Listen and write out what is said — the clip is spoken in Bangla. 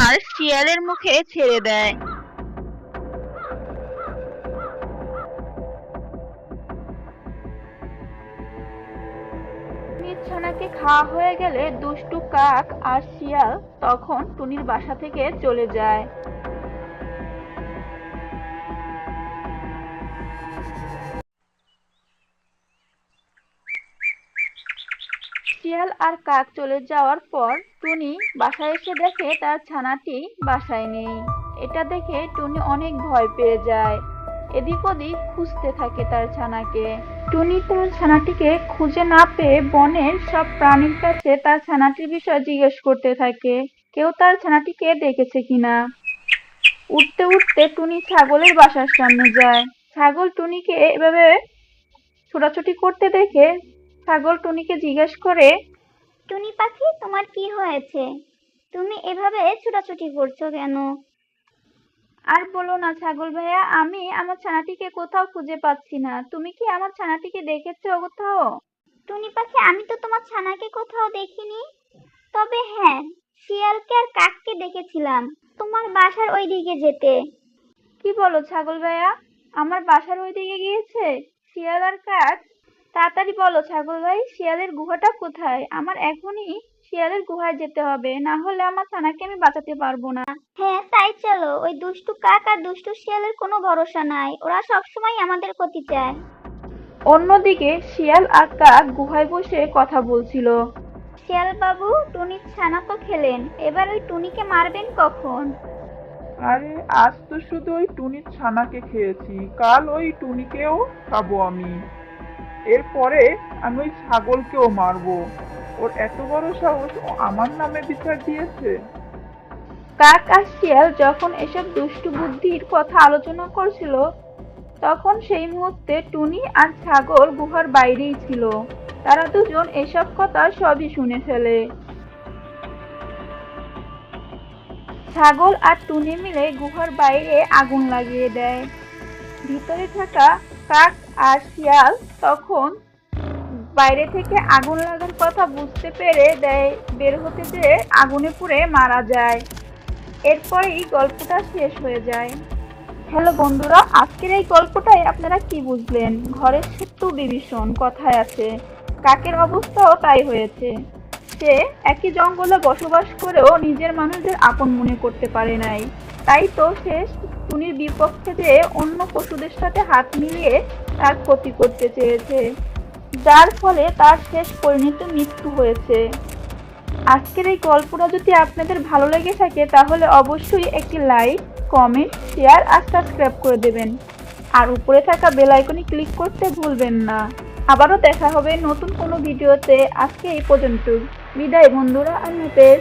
আর শিয়ালের মুখে ছেড়ে দেয়। টুনির ছানাকে খাওয়া হয়ে গেলে দুষ্টু কাক আর শিয়াল তখন টুনির বাসা থেকে চলে যায়। শিয়াল আর কাক চলে যাওয়ার পর টুনি বাসায় এসে দেখে তার ছানাটি বাসায় নেই। এটা দেখে টুনি অনেক ভয় পেয়ে যায়। এদিক ওদিক খুঁজতে থাকে তার ছানাকে। টুনি তার ছানাটিকে খুঁজে না পেয়ে বনের সব প্রাণীর কাছে তার ছানাটির বিষয়ে জিজ্ঞেস করতে থাকে, কেউ তার ছানাটিকে দেখেছে কিনা। উঠতে উঠতে টুনি ছাগলের বাসার সামনে যায়। ছাগল টুনিকে এভাবে ছোটাছুটি করতে দেখে ছাগল টুনিকে জিজ্ঞেস করে, টুনি পাখি, তোমার কি হয়েছে? তুমি এভাবে ছোটাছুটি করছো কেন? আর বলো না ছাগল ভাইয়া, আমি আমার ছানাটিকে কোথাও খুঁজে পাচ্ছি না। তুমি কি আমার ছানাটিকে দেখেছো কোথাও? টুনি পাখি, আমি তো তোমার ছানাকে কোথাও দেখিনি। তবে হ্যাঁ, শিয়ালকে আর কাককে দেখেছিলাম তোমার বাসার ওই দিকে যেতে। কি বলো ছাগল ভাইয়া, আমার বাসার ওইদিকে গিয়েছে শিয়াল আর কাক? তাড়াতাড়ি বলো ছাগল ভাই, শিয়ালের গুহাটা কোথায়? আমার এখনই শিয়ালের গুহায় যেতে হবে, না হলে আমার ছানাকে আমি বাঁচাতে পারবো না। হ্যাঁ, তাই চলো। ওই দুষ্টু কাক আর দুষ্টু শিয়ালের কোনো ভরসা নাই, ওরা সবসময় আমাদের ক্ষতি চায়। অন্যদিকে শিয়াল আর কাক গুহায় বসে কথা বলছিল। শিয়াল বাবু, টুনির ছানা তো খেলেন, এবার ওই টুনিকে মারবেন কখন? আরে আজ তো শুধু ওই টুনির ছানাকে খেয়েছি, কাল ওই টুনিকেও খাবো আমি। এরপরে আমি ওই ছাগলকেও মারবো। ওর এত বড় সাহস, ও আমার নামে বিচার দিয়েছে। কাক আর শিয়াল যখন এসব দুষ্টু বুদ্ধির কথা আলোচনা করছিল, তখন সেই মুহূর্তে টুনি আর ছাগল গুহার বাইরেই ছিল। তারা দুজন এসব কথা সবই শুনে ফেলে। ছাগল আর টুনি মিলে গুহার বাইরে আগুন লাগিয়ে দেয়। ভিতরে থাকা কাক আর শিয়াল তখন বাইরে থেকে আগুন লাগার কথা বুঝতে পেরে দেয়, বের হতে যেয়ে আগুনে পুড়ে মারা যায়। এরপরেই গল্পটা শেষ হয়ে যায়। হ্যালো বন্ধুরা, আজকের এই গল্পটায় আপনারা কি বুঝলেন? ঘরের শত্রু বিভীষণ কথায় আছে, কাকের অবস্থাও তাই হয়েছে। সে একই জঙ্গলে বসবাস করেও নিজের মানুষদের আপন মনে করতে পারে নাই। তাই তো সে টুনির বিপক্ষে যে অন্য পশুদের সাথে হাত মিলিয়ে তার ক্ষতি করতে চেয়েছে, যার ফলে তার শেষ পরিণত মৃত্যু হয়েছে। আজকের এই গল্পটা যদি আপনাদের ভালো লেগে থাকে তাহলে অবশ্যই একটি লাইক, কমেন্ট, শেয়ার আর সাবস্ক্রাইব করে দেবেন। আর উপরে থাকা বেল আইকনে ক্লিক করতে ভুলবেন না। আবারও দেখা হবে নতুন কোনো ভিডিওতে। আজকে এই পর্যন্ত। বিদায় বন্ধুরা, আল্লাহ হাফেজ।